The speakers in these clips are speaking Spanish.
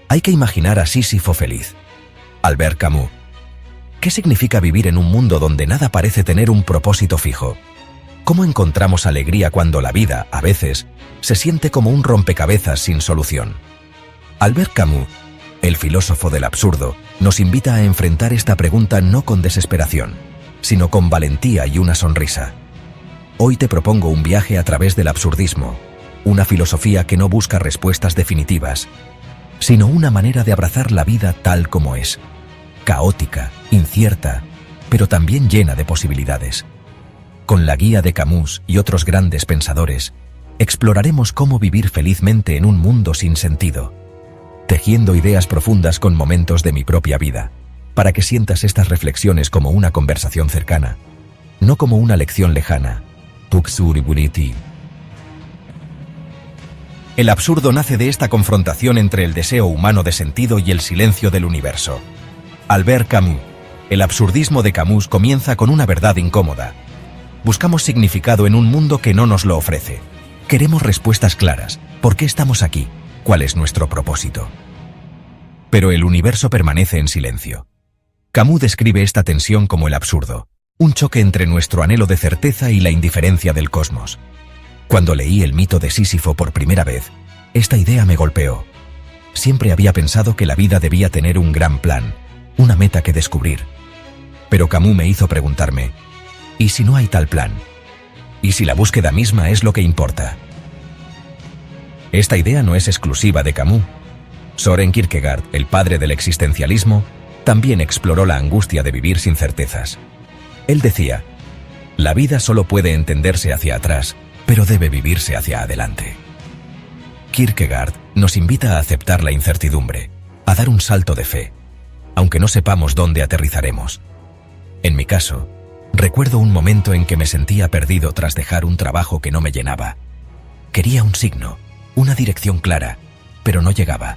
Hay que imaginar a Sísifo feliz. Albert Camus. ¿Qué significa vivir en un mundo donde nada parece tener un propósito fijo? ¿Cómo encontramos alegría cuando la vida, a veces, se siente como un rompecabezas sin solución? Albert Camus, el filósofo del absurdo, nos invita a enfrentar esta pregunta no con desesperación, sino con valentía y una sonrisa. Hoy te propongo un viaje a través del absurdismo, una filosofía que no busca respuestas definitivas, sino una manera de abrazar la vida tal como es, caótica, incierta, pero también llena de posibilidades. Con la guía de Camus y otros grandes pensadores, exploraremos cómo vivir felizmente en un mundo sin sentido, tejiendo ideas profundas con momentos de mi propia vida, para que sientas estas reflexiones como una conversación cercana, no como una lección lejana. El absurdo nace de esta confrontación entre el deseo humano de sentido y el silencio del universo. Albert Camus. El absurdismo de Camus comienza con una verdad incómoda. Buscamos significado en un mundo que no nos lo ofrece. Queremos respuestas claras. ¿Por qué estamos aquí? ¿Cuál es nuestro propósito? Pero el universo permanece en silencio. Camus describe esta tensión como el absurdo, un choque entre nuestro anhelo de certeza y la indiferencia del cosmos. Cuando leí el mito de Sísifo por primera vez, esta idea me golpeó. Siempre había pensado que la vida debía tener un gran plan, una meta que descubrir. Pero Camus me hizo preguntarme, ¿y si no hay tal plan? ¿Y si la búsqueda misma es lo que importa? Esta idea no es exclusiva de Camus. Søren Kierkegaard, el padre del existencialismo, también exploró la angustia de vivir sin certezas. Él decía, la vida solo puede entenderse hacia atrás, pero debe vivirse hacia adelante. Kierkegaard nos invita a aceptar la incertidumbre, a dar un salto de fe, aunque no sepamos dónde aterrizaremos. En mi caso, recuerdo un momento en que me sentía perdido tras dejar un trabajo que no me llenaba. Quería un signo, una dirección clara, pero no llegaba.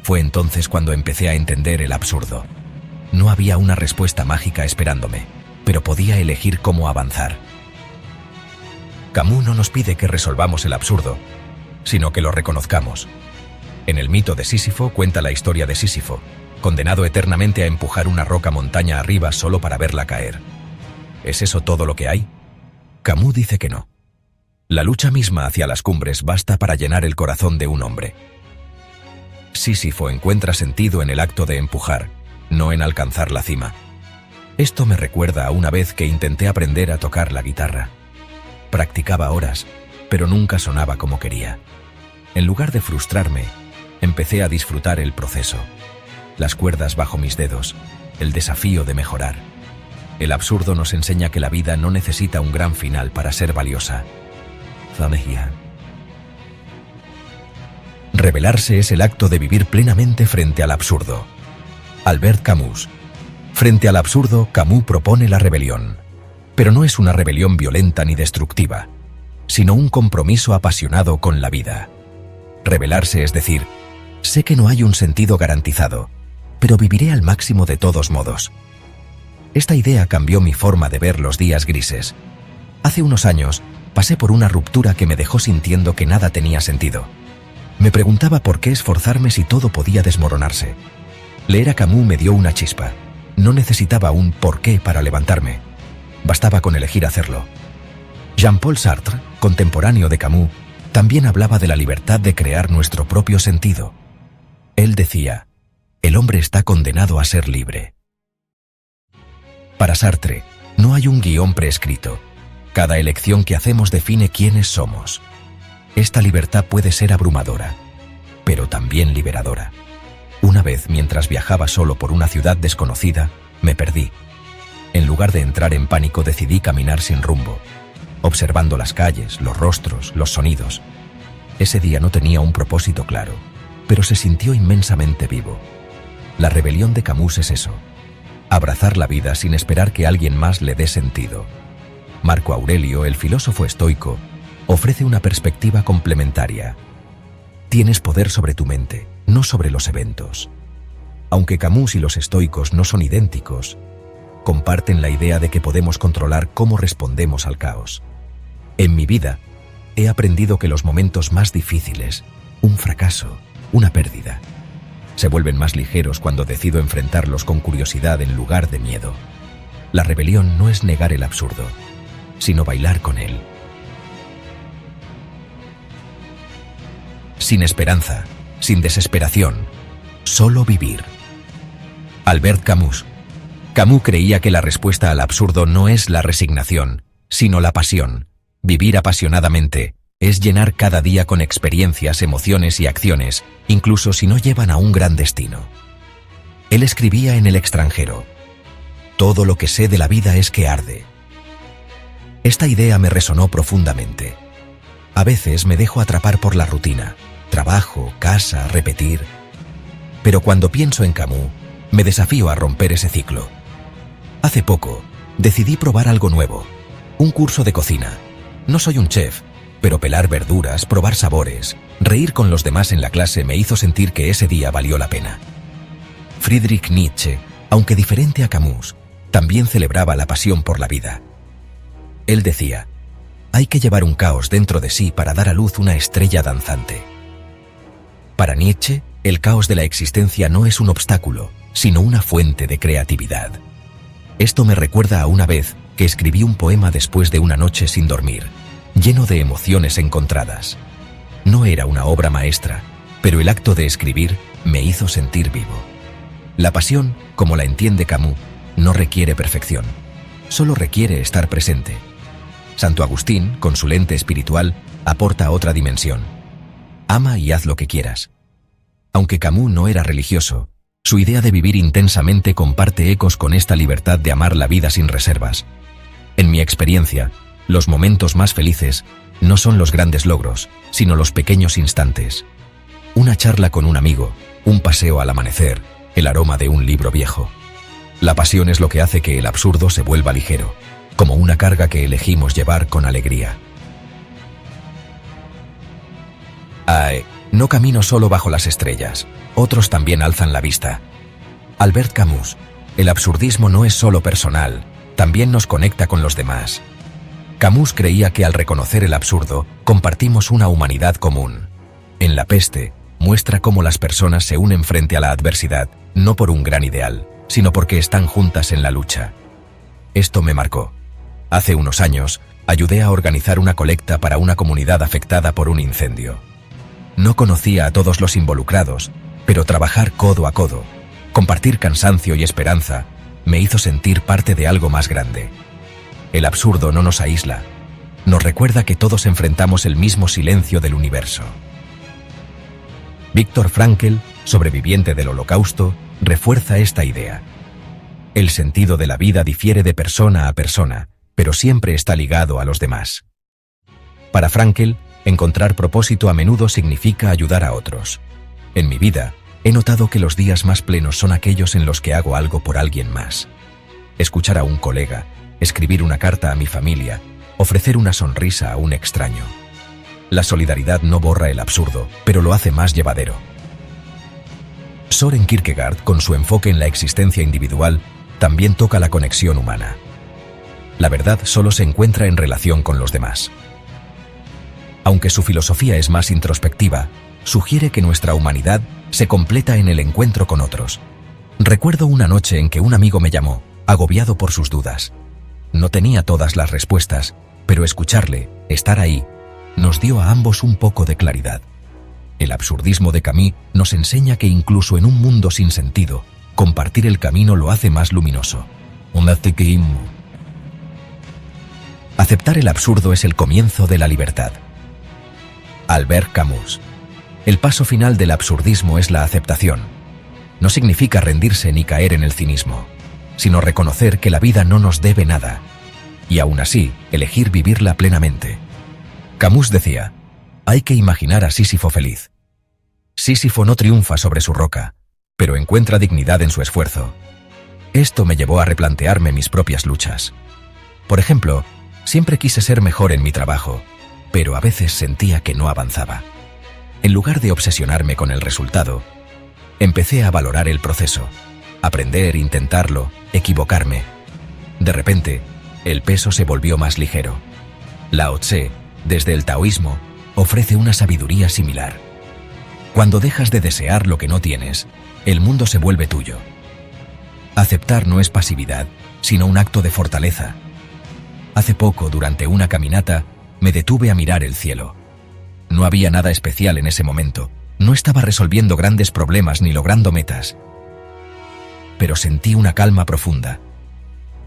Fue entonces cuando empecé a entender el absurdo. No había una respuesta mágica esperándome, pero podía elegir cómo avanzar. Camus no nos pide que resolvamos el absurdo, sino que lo reconozcamos. En el mito de Sísifo cuenta la historia de Sísifo, condenado eternamente a empujar una roca montaña arriba solo para verla caer. ¿Es eso todo lo que hay? Camus dice que no. La lucha misma hacia las cumbres basta para llenar el corazón de un hombre. Sísifo encuentra sentido en el acto de empujar, no en alcanzar la cima. Esto me recuerda a una vez que intenté aprender a tocar la guitarra. Practicaba horas, pero nunca sonaba como quería. En lugar de frustrarme, empecé a disfrutar el proceso. Las cuerdas bajo mis dedos, el desafío de mejorar. El absurdo nos enseña que la vida no necesita un gran final para ser valiosa. Rebelarse es el acto de vivir plenamente frente al absurdo. Albert Camus. Frente al absurdo, Camus propone la rebelión. Pero no es una rebelión violenta ni destructiva, sino un compromiso apasionado con la vida. Rebelarse es decir, sé que no hay un sentido garantizado, pero viviré al máximo de todos modos. Esta idea cambió mi forma de ver los días grises. Hace unos años, pasé por una ruptura que me dejó sintiendo que nada tenía sentido. Me preguntaba por qué esforzarme si todo podía desmoronarse. Leer a Camus me dio una chispa. No necesitaba un por qué para levantarme. Bastaba con elegir hacerlo. Jean-Paul Sartre, contemporáneo de Camus, también hablaba de la libertad de crear nuestro propio sentido. Él decía, el hombre está condenado a ser libre. Para Sartre, no hay un guión prescrito. Cada elección que hacemos define quiénes somos. Esta libertad puede ser abrumadora, pero también liberadora. Una vez, mientras viajaba solo por una ciudad desconocida, me perdí. En lugar de entrar en pánico, decidí caminar sin rumbo, observando las calles, los rostros, los sonidos. Ese día no tenía un propósito claro, pero se sintió inmensamente vivo. La rebelión de Camus es eso, abrazar la vida sin esperar que alguien más le dé sentido. Marco Aurelio, el filósofo estoico, ofrece una perspectiva complementaria. Tienes poder sobre tu mente, no sobre los eventos. Aunque Camus y los estoicos no son idénticos, comparten la idea de que podemos controlar cómo respondemos al caos. En mi vida, he aprendido que los momentos más difíciles, un fracaso, una pérdida, se vuelven más ligeros cuando decido enfrentarlos con curiosidad en lugar de miedo. La rebelión no es negar el absurdo, sino bailar con él. Sin esperanza, sin desesperación, solo vivir. Albert Camus. Camus creía que la respuesta al absurdo no es la resignación, sino la pasión. Vivir apasionadamente es llenar cada día con experiencias, emociones y acciones, incluso si no llevan a un gran destino. Él escribía en El extranjero: todo lo que sé de la vida es que arde. Esta idea me resonó profundamente. A veces me dejo atrapar por la rutina, trabajo, casa, repetir. Pero cuando pienso en Camus, me desafío a romper ese ciclo. Hace poco, decidí probar algo nuevo, un curso de cocina. No soy un chef, pero pelar verduras, probar sabores, reír con los demás en la clase me hizo sentir que ese día valió la pena. Friedrich Nietzsche, aunque diferente a Camus, también celebraba la pasión por la vida. Él decía: hay que llevar un caos dentro de sí para dar a luz una estrella danzante. Para Nietzsche, el caos de la existencia no es un obstáculo, sino una fuente de creatividad. Esto me recuerda a una vez que escribí un poema después de una noche sin dormir, lleno de emociones encontradas. No era una obra maestra, pero el acto de escribir me hizo sentir vivo. La pasión, como la entiende Camus, no requiere perfección, solo requiere estar presente. Santo Agustín, con su lente espiritual, aporta otra dimensión: ama y haz lo que quieras. Aunque Camus no era religioso, su idea de vivir intensamente comparte ecos con esta libertad de amar la vida sin reservas. En mi experiencia, los momentos más felices no son los grandes logros, sino los pequeños instantes. Una charla con un amigo, un paseo al amanecer, el aroma de un libro viejo. La pasión es lo que hace que el absurdo se vuelva ligero, como una carga que elegimos llevar con alegría. No camino solo bajo las estrellas, otros también alzan la vista. Albert Camus. El absurdismo no es solo personal, también nos conecta con los demás. Camus creía que al reconocer el absurdo, compartimos una humanidad común. En La peste, muestra cómo las personas se unen frente a la adversidad, no por un gran ideal, sino porque están juntas en la lucha. Esto me marcó. Hace unos años, ayudé a organizar una colecta para una comunidad afectada por un incendio. No conocía a todos los involucrados, pero trabajar codo a codo, compartir cansancio y esperanza, me hizo sentir parte de algo más grande. El absurdo no nos aísla, nos recuerda que todos enfrentamos el mismo silencio del universo. Viktor Frankl, sobreviviente del Holocausto, refuerza esta idea. El sentido de la vida difiere de persona a persona, pero siempre está ligado a los demás. Para Frankl, encontrar propósito a menudo significa ayudar a otros. En mi vida, he notado que los días más plenos son aquellos en los que hago algo por alguien más. Escuchar a un colega, escribir una carta a mi familia, ofrecer una sonrisa a un extraño. La solidaridad no borra el absurdo, pero lo hace más llevadero. Søren Kierkegaard, con su enfoque en la existencia individual, también toca la conexión humana. La verdad solo se encuentra en relación con los demás. Aunque su filosofía es más introspectiva, sugiere que nuestra humanidad se completa en el encuentro con otros. Recuerdo una noche en que un amigo me llamó, agobiado por sus dudas. No tenía todas las respuestas, pero escucharle, estar ahí, nos dio a ambos un poco de claridad. El absurdismo de Camus nos enseña que incluso en un mundo sin sentido, compartir el camino lo hace más luminoso. Aceptar el absurdo es el comienzo de la libertad. Albert Camus. El paso final del absurdismo es la aceptación. No significa rendirse ni caer en el cinismo, sino reconocer que la vida no nos debe nada, y aún así, elegir vivirla plenamente. Camus decía: hay que imaginar a Sísifo feliz. Sísifo no triunfa sobre su roca, pero encuentra dignidad en su esfuerzo. Esto me llevó a replantearme mis propias luchas. Por ejemplo, siempre quise ser mejor en mi trabajo, pero a veces sentía que no avanzaba. En lugar de obsesionarme con el resultado, empecé a valorar el proceso, aprender, intentarlo, equivocarme. De repente, el peso se volvió más ligero. Lao Tse, desde el taoísmo, ofrece una sabiduría similar. Cuando dejas de desear lo que no tienes, el mundo se vuelve tuyo. Aceptar no es pasividad, sino un acto de fortaleza. Hace poco, durante una caminata, me detuve a mirar el cielo. No había nada especial en ese momento, no estaba resolviendo grandes problemas ni logrando metas. Pero sentí una calma profunda.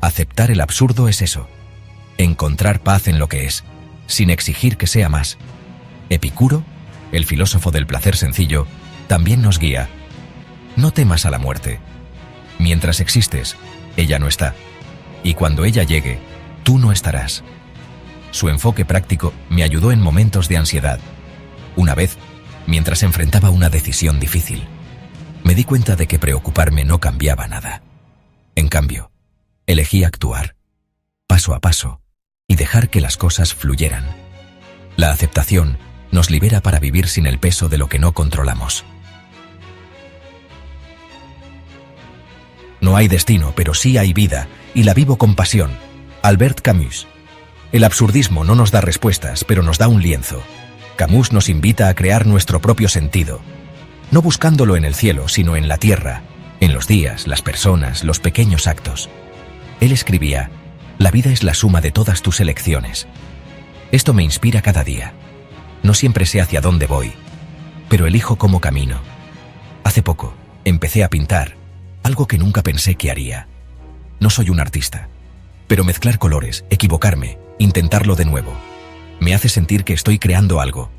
Aceptar el absurdo es eso. Encontrar paz en lo que es, sin exigir que sea más. Epicuro, el filósofo del placer sencillo, también nos guía. No temas a la muerte. Mientras existes, ella no está. Y cuando ella llegue, tú no estarás. Su enfoque práctico me ayudó en momentos de ansiedad. Una vez, mientras enfrentaba una decisión difícil, me di cuenta de que preocuparme no cambiaba nada. En cambio, elegí actuar, paso a paso, y dejar que las cosas fluyeran. La aceptación nos libera para vivir sin el peso de lo que no controlamos. No hay destino, pero sí hay vida, y la vivo con pasión. Albert Camus. El absurdismo no nos da respuestas, pero nos da un lienzo. Camus nos invita a crear nuestro propio sentido, no buscándolo en el cielo, sino en la tierra, en los días, las personas, los pequeños actos. Él escribía: «La vida es la suma de todas tus elecciones». Esto me inspira cada día. No siempre sé hacia dónde voy, pero elijo cómo camino. Hace poco, empecé a pintar, algo que nunca pensé que haría. No soy un artista, pero mezclar colores, equivocarme, intentarlo de nuevo, me hace sentir que estoy creando algo,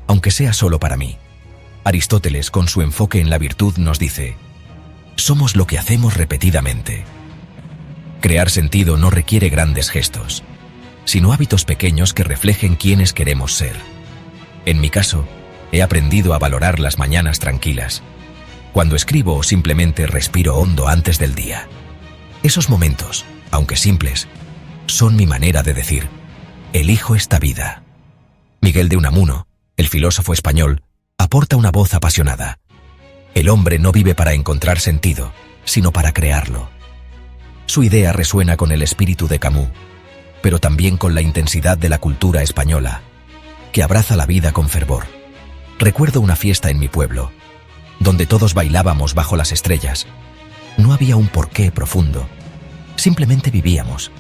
aunque sea solo para mí. Aristóteles, con su enfoque en la virtud, nos dice: somos lo que hacemos repetidamente. Crear sentido no requiere grandes gestos, sino hábitos pequeños que reflejen quiénes queremos ser. En mi caso, he aprendido a valorar las mañanas tranquilas, cuando escribo o simplemente respiro hondo antes del día. Esos momentos, aunque simples, son mi manera de decir: elijo esta vida. Miguel de Unamuno, el filósofo español, aporta una voz apasionada. El hombre no vive para encontrar sentido, sino para crearlo. Su idea resuena con el espíritu de Camus, pero también con la intensidad de la cultura española, que abraza la vida con fervor. Recuerdo una fiesta en mi pueblo, donde todos bailábamos bajo las estrellas. No había un porqué profundo, simplemente vivíamos.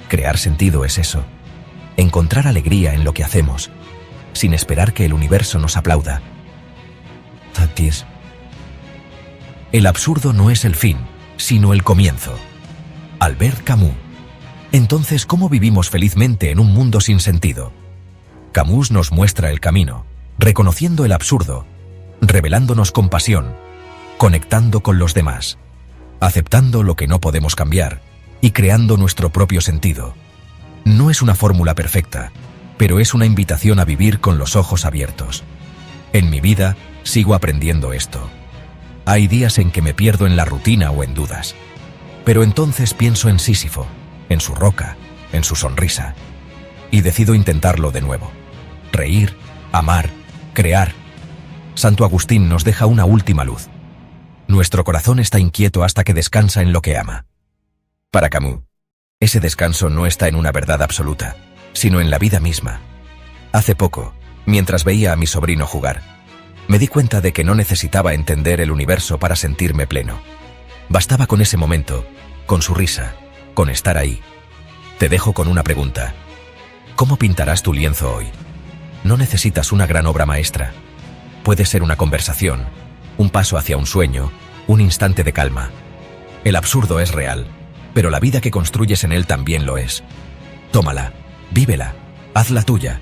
Crear sentido es eso, encontrar alegría en lo que hacemos, sin esperar que el universo nos aplauda. El absurdo no es el fin, sino el comienzo. Albert Camus. Entonces, ¿cómo vivimos felizmente en un mundo sin sentido? Camus nos muestra el camino, reconociendo el absurdo, revelándonos compasión, conectando con los demás, aceptando lo que no podemos cambiar y creando nuestro propio sentido. No es una fórmula perfecta, pero es una invitación a vivir con los ojos abiertos. En mi vida, sigo aprendiendo esto. Hay días en que me pierdo en la rutina o en dudas, pero entonces pienso en Sísifo, en su roca, en su sonrisa, y decido intentarlo de nuevo. Reír, amar, crear. Santo Agustín nos deja una última luz. Nuestro corazón está inquieto hasta que descansa en lo que ama. Para Camus, ese descanso no está en una verdad absoluta, sino en la vida misma. Hace poco, mientras veía a mi sobrino jugar, me di cuenta de que no necesitaba entender el universo para sentirme pleno. Bastaba con ese momento, con su risa, con estar ahí. Te dejo con una pregunta. ¿Cómo pintarás tu lienzo hoy? No necesitas una gran obra maestra. Puede ser una conversación, un paso hacia un sueño, un instante de calma. El absurdo es real, pero la vida que construyes en él también lo es. Tómala, vívela, hazla tuya.